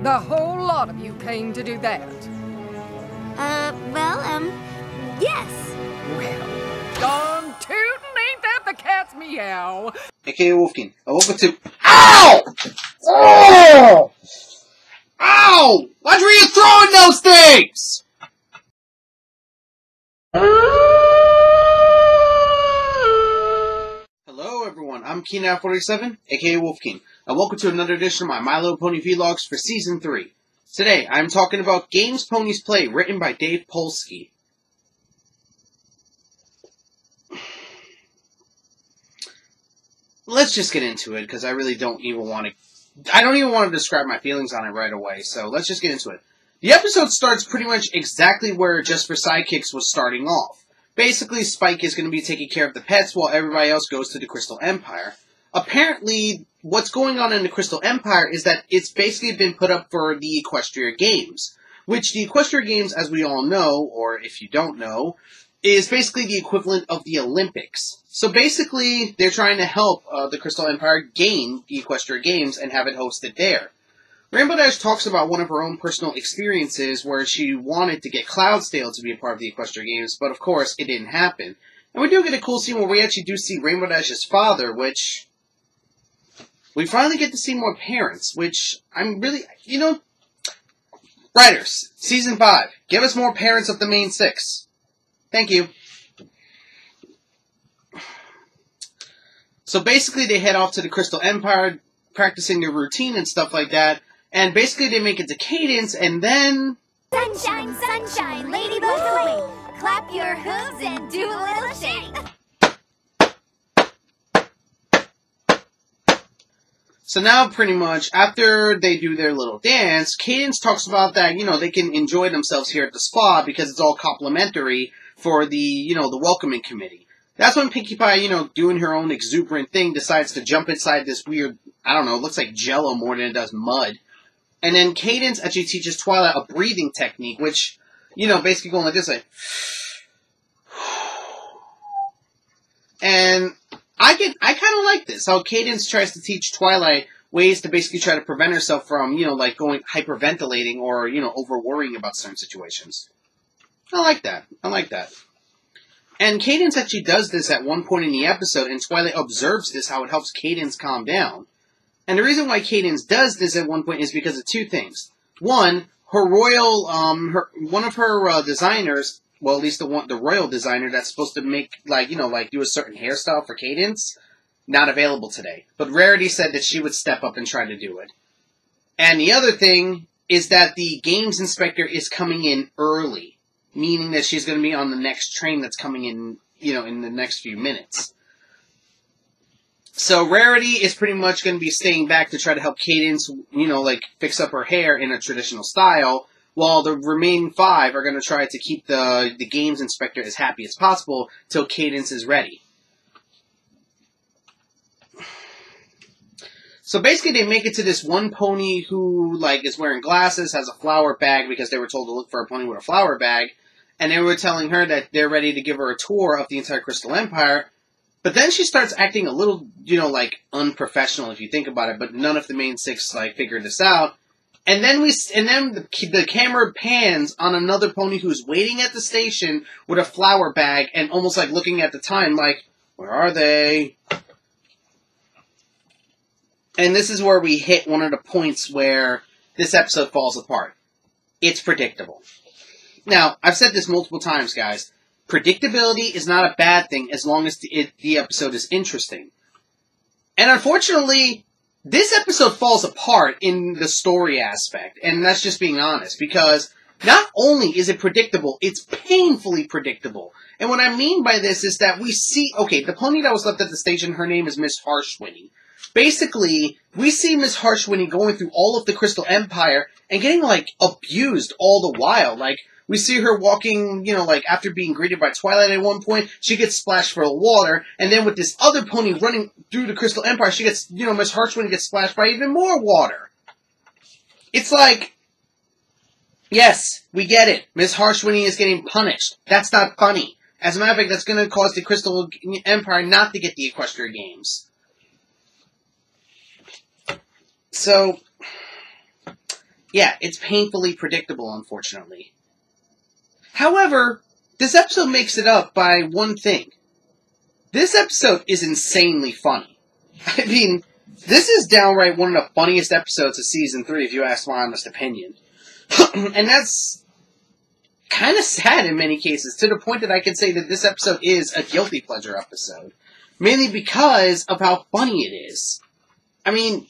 The whole lot of you came to do that. Yes. Well, darn tootin', ain't that the cat's meow? AKA Wolfkeen. Welcome to... OW! Oh! Ow! Why were you throwing those things? Hello everyone, I'm Keen47, aka Wolfkeen, and welcome to another edition of my My Little Pony Vlogs for Season 3. Today, I'm talking about Games Ponies Play, written by Dave Polsky. Let's just get into it, because I really don't even want to... I don't even want to describe my feelings on it right away, so let's just get into it. The episode starts pretty much exactly where Just for Sidekicks was starting off. Basically, Spike is going to be taking care of the pets while everybody else goes to the Crystal Empire. Apparently, what's going on in the Crystal Empire is that it's basically been put up for the Equestria Games. Which, the Equestria Games, as we all know, or if you don't know, is basically the equivalent of the Olympics. So basically, they're trying to help the Crystal Empire gain the Equestria Games and have it hosted there. Rainbow Dash talks about one of her own personal experiences where she wanted to get Cloudsdale to be a part of the Equestria Games, but of course, it didn't happen. And we do get a cool scene where we actually do see Rainbow Dash's father, which... we finally get to see more parents, which I'm really... you know... Writers, Season 5, give us more parents of the main 6. Thank you. So basically, they head off to the Crystal Empire, practicing their routine and stuff like that. And basically, they make it to Cadence, and then... Sunshine, sunshine, ladybugs away. Clap your hooves and do a little shake. So now, pretty much, after they do their little dance, Cadence talks about that, you know, they can enjoy themselves here at the spa because it's all complimentary for the, you know, the welcoming committee. That's when Pinkie Pie, you know, doing her own exuberant thing, decides to jump inside this weird, I don't know, it looks like Jello more than it does mud. And then Cadence actually teaches Twilight a breathing technique, which, you know, basically going like this, like... And I kind of like this, how Cadence tries to teach Twilight ways to basically try to prevent herself from, you know, like going hyperventilating or, you know, over-worrying about certain situations. I like that. I like that. And Cadence actually does this at one point in the episode, and Twilight observes this, how it helps Cadence calm down. And the reason why Cadence does this at one point is because of two things. One, her royal, one of her designers, well, at least the royal designer that's supposed to make, like, you know, like do a certain hairstyle for Cadence, not available today. But Rarity said that she would step up and try to do it. And the other thing is that the games inspector is coming in early, meaning that she's going to be on the next train that's coming in, you know, in the next few minutes. So Rarity is pretty much going to be staying back to try to help Cadence, you know, like, fix up her hair in a traditional style, while the remaining 5 are going to try to keep the games inspector as happy as possible till Cadence is ready. So basically they make it to this one pony who, like, is wearing glasses, has a flower bag because they were told to look for a pony with a flower bag, and they were telling her that they're ready to give her a tour of the entire Crystal Empire. But then she starts acting a little, you know, like, unprofessional if you think about it, but none of the main 6, like, figured this out. And then the camera pans on another pony who's waiting at the station with a flower bag and almost, like, looking at the time, like, where are they? And this is where we hit one of the points where this episode falls apart. It's predictable. Now, I've said this multiple times, guys. Predictability is not a bad thing as long as the episode is interesting. And unfortunately, this episode falls apart in the story aspect. And that's just being honest. Because not only is it predictable, it's painfully predictable. And what I mean by this is that we see... okay, the pony that was left at the station, her name is Miss Harshwinny. Basically, we see Miss Harshwinny going through all of the Crystal Empire and getting, like, abused all the while. Like, we see her walking, you know, like, after being greeted by Twilight at one point, she gets splashed full of water, and then with this other pony running through the Crystal Empire, she gets, you know, Miss Harshwinny gets splashed by even more water. It's like, yes, we get it. Miss Harshwinny is getting punished. That's not funny. As a matter of fact, that's going to cause the Crystal Empire not to get the Equestria Games. So, Yeah, it's painfully predictable, unfortunately. However, this episode makes it up by one thing. This episode is insanely funny. I mean, this is downright one of the funniest episodes of Season 3, if you ask my honest opinion. And that's kind of sad in many cases, to the point that I can say that this episode is a guilty pleasure episode. Mainly because of how funny it is. I mean,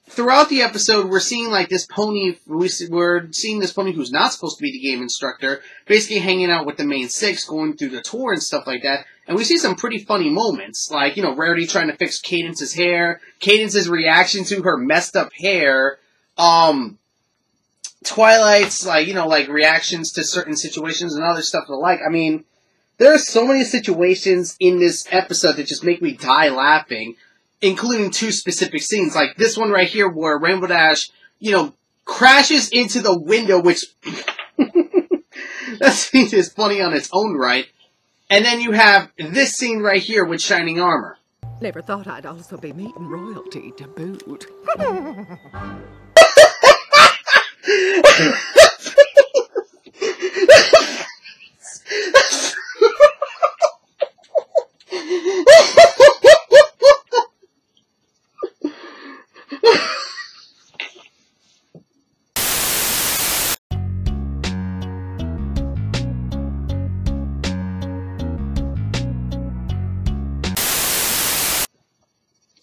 throughout the episode, we're seeing like this pony, we're seeing this pony who's not supposed to be the game instructor, basically hanging out with the main six, going through the tour and stuff like that. And we see some pretty funny moments, like, you know, Rarity trying to fix Cadence's hair, Cadence's reaction to her messed up hair, Twilight's, like, you know, like, reactions to certain situations and other stuff alike. I mean, there are so many situations in this episode that just make me die laughing, including two specific scenes, like this one right here where Rainbow Dash, you know, crashes into the window, which, that scene is funny on its own right. And then you have this scene right here with Shining Armor. Never thought I'd also be meeting royalty to boot.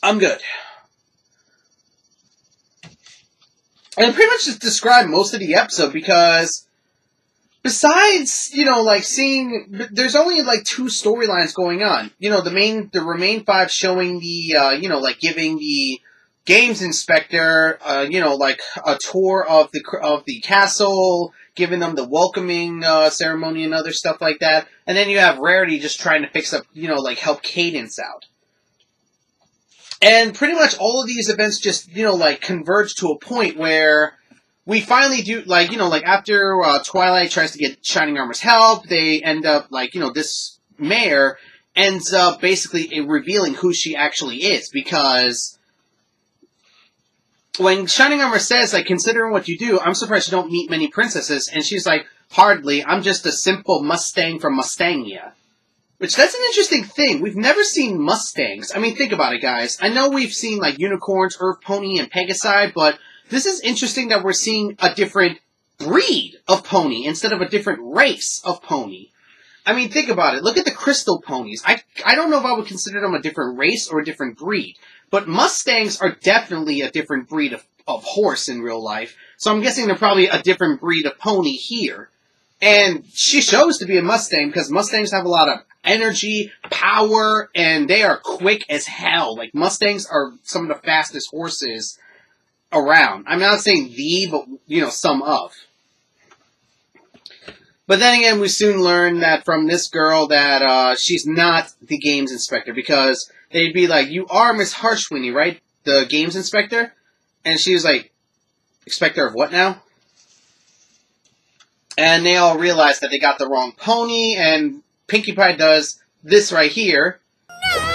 I'm good. And I pretty much just described most of the episode because besides, you know, like seeing, there's only like two storylines going on. You know, the Remain 5 showing the, you know, like giving the games inspector, you know, like a tour of the castle, giving them the welcoming ceremony and other stuff like that. And then you have Rarity just trying to fix up, you know, like help Cadence out. And pretty much all of these events just, you know, like, converge to a point where we finally do, like, you know, like, after Twilight tries to get Shining Armor's help, they end up, like, you know, this mayor ends up basically revealing who she actually is, because when Shining Armor says, like, considering what you do, I'm surprised you don't meet many princesses, and she's like, hardly, I'm just a simple Mustang from Mustangia. Which, that's an interesting thing. We've never seen Mustangs. I mean, think about it, guys. I know we've seen, like, unicorns, Earth Pony, and Pegasi, but this is interesting that we're seeing a different breed of pony instead of a different race of pony. I mean, think about it. Look at the crystal ponies. I don't know if I would consider them a different race or a different breed, but Mustangs are definitely a different breed of horse in real life, so I'm guessing they're probably a different breed of pony here. And she shows to be a Mustang because Mustangs have a lot of energy, power, and they are quick as hell. Like, Mustangs are some of the fastest horses around. I'm not saying the, but, you know, some of. But then again, we soon learn that from this girl that she's not the games inspector, because they'd be like, you are Miss Harshwinny, right? The games inspector? And she was like, inspector of what now? And they all realize that they got the wrong pony, and Pinkie Pie does this right here. No! Yeah!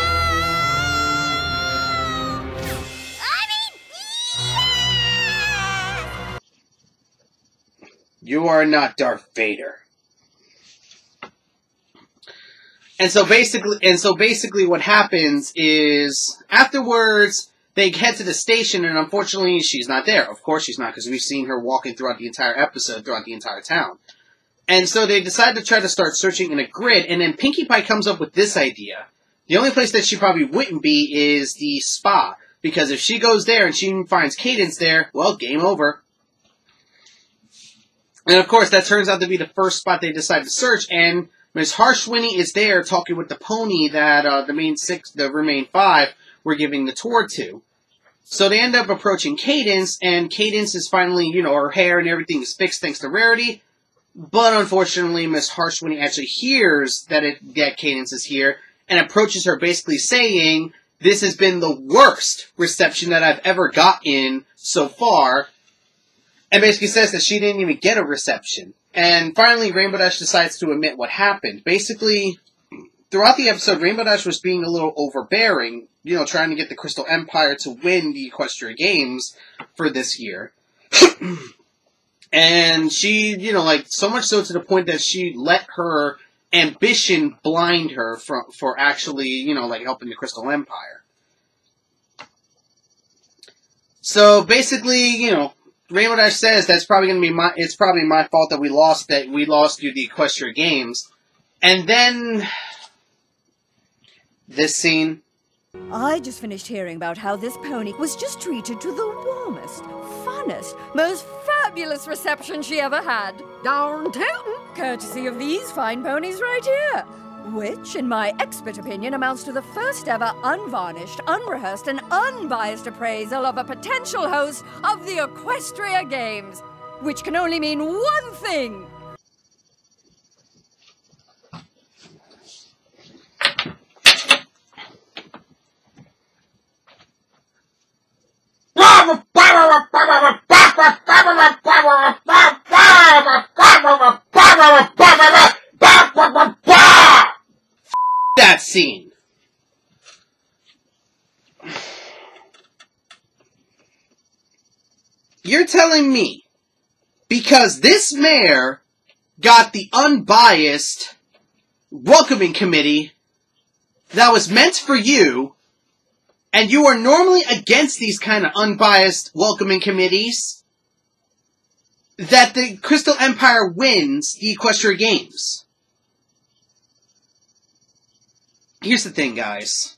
You are not Darth Vader. And so basically what happens is afterwards they head to the station, and unfortunately she's not there. Of course she's not, because we've seen her walking throughout the entire episode, throughout the entire town. And so they decide to try to start searching in a grid, and then Pinkie Pie comes up with this idea. The only place that she probably wouldn't be is the spa, because if she goes there and she finds Cadence there, well, game over. And of course, that turns out to be the first spot they decide to search, and Miss Harshwinny is there talking with the pony that the Remain 5 were giving the tour to. So they end up approaching Cadence, and Cadence is finally, you know, her hair and everything is fixed thanks to Rarity. But unfortunately, Miss Harshwinny actually hears that Cadence is here, and approaches her basically saying, this has been the worst reception that I've ever gotten so far. And basically says that she didn't even get a reception. And finally, Rainbow Dash decides to admit what happened. Basically, throughout the episode, Rainbow Dash was being a little overbearing, you know, trying to get the Crystal Empire to win the Equestria Games for this year. And she, you know, like, so much so to the point that she let her ambition blind her for actually, you know, like, helping the Crystal Empire. So, basically, you know, Rainbow Dash says that's probably going to be it's probably my fault that we lost you the Equestria Games. And then this scene. I just finished hearing about how this pony was just treated to the warmest, funnest, most fabulous reception she ever had. Darn tootin'. Courtesy of these fine ponies right here. Which, in my expert opinion, amounts to the first ever unvarnished, unrehearsed, and unbiased appraisal of a potential host of the Equestria Games. Which can only mean one thing. That scene. You're telling me because this mayor got the unbiased welcoming committee that was meant for you, and you are normally against these kind of unbiased welcoming committees, that the Crystal Empire wins the Equestria Games? Here's the thing, guys.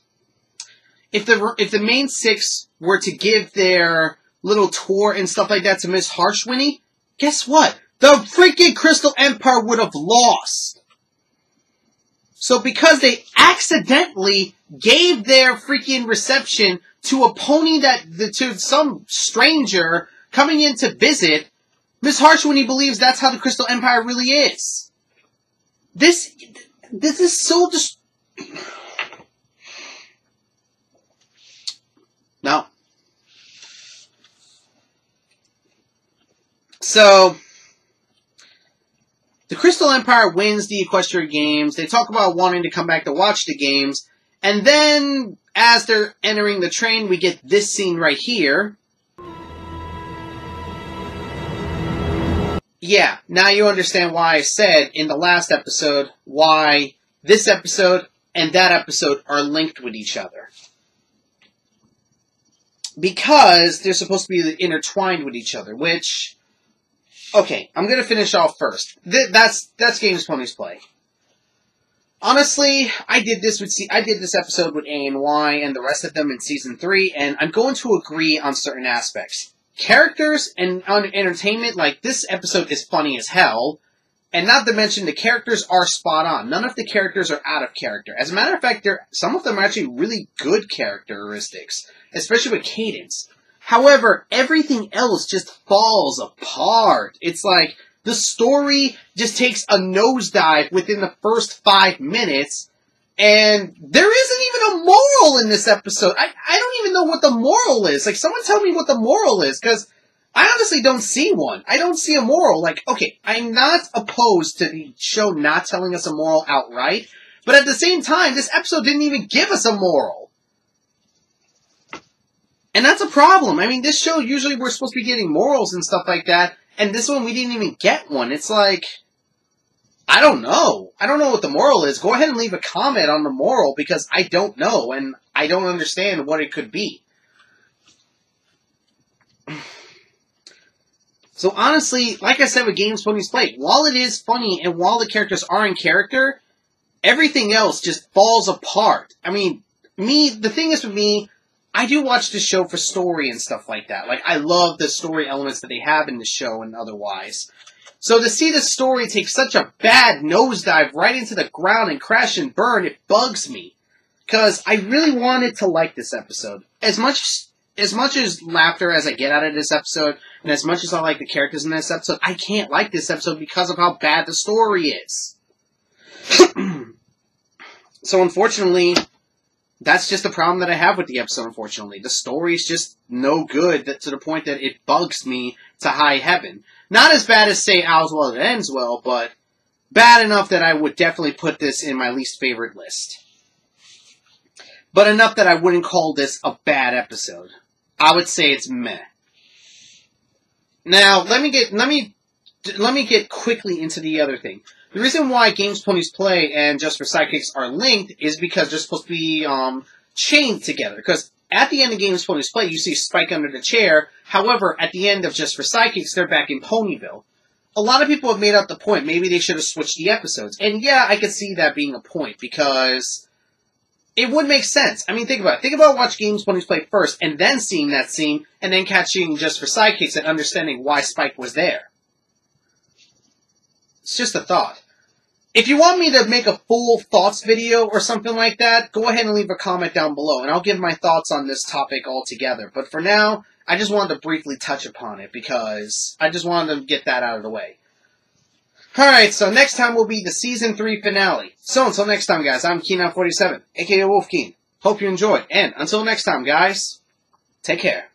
If the main six were to give their little tour and stuff like that to Miss Harshwinnie, guess what? The freaking Crystal Empire would have lost. So because they accidentally gave their freaking reception to a pony to some stranger coming in to visit, Miss Harshwinnie believes that's how the Crystal Empire really is. This is so No. So, the Crystal Empire wins the Equestria Games. They talk about wanting to come back to watch the games. And then, as they're entering the train, we get this scene right here. Yeah, now you understand why I said in the last episode why this episode and that episode are linked with each other. Because they're supposed to be intertwined with each other, which... Okay, I'm gonna finish off first. That's Games Ponies Play. Honestly, I did this episode with A&Y and the rest of them in Season 3, and I'm going to agree on certain aspects. Characters and entertainment, like, this episode is funny as hell, and not to mention the characters are spot on. None of the characters are out of character. As a matter of fact, some of them are actually really good characteristics, especially with Cadence. However, everything else just falls apart. It's like, the story just takes a nosedive within the first 5 minutes, and there isn't even a moral in this episode. I don't even know what the moral is. Like, someone tell me what the moral is, because I honestly don't see one. I don't see a moral. Like, okay, I'm not opposed to the show not telling us a moral outright, but at the same time, this episode didn't even give us a moral. And that's a problem. I mean, this show, usually we're supposed to be getting morals and stuff like that, and this one we didn't even get one. It's like, I don't know. I don't know what the moral is. Go ahead and leave a comment on the moral, because I don't know, and I don't understand what it could be. So honestly, like I said with Games Ponies Play, while it is funny and while the characters are in character, everything else just falls apart. I mean, the thing is with me, I do watch this show for story and stuff like that. Like, I love the story elements that they have in the show and otherwise. So to see the story take such a bad nosedive right into the ground and crash and burn, it bugs me. Because I really wanted to like this episode. As much as laughter as I get out of this episode, and as much as I like the characters in this episode, I can't like this episode because of how bad the story is. So unfortunately, that's just the problem that I have with the episode, unfortunately. The story is just no good to the point that it bugs me to high heaven. Not as bad as, say, Owls Well It Ends Well, but bad enough that I would definitely put this in my least favorite list. But enough that I wouldn't call this a bad episode. I would say it's meh. Now, let me get quickly into the other thing. The reason why Games Ponies Play and Just for Sidekicks are linked is because they're supposed to be chained together. Because at the end of Games Ponies Play, you see Spike under the chair. However, at the end of Just for Sidekicks, they're back in Ponyville. A lot of people have made out the point, maybe they should have switched the episodes. And yeah, I could see that being a point, because it would make sense. I mean, think about it. Think about watching Games Ponies Play first, and then seeing that scene, and then catching Just for Sidekicks and understanding why Spike was there. It's just a thought. If you want me to make a full thoughts video or something like that, go ahead and leave a comment down below, and I'll give my thoughts on this topic altogether. But for now, I just wanted to briefly touch upon it, because I just wanted to get that out of the way. Alright, so next time will be the Season 3 finale. So until next time, guys, I'm Keen47, aka Wolfkeen. Hope you enjoyed, and until next time, guys, take care.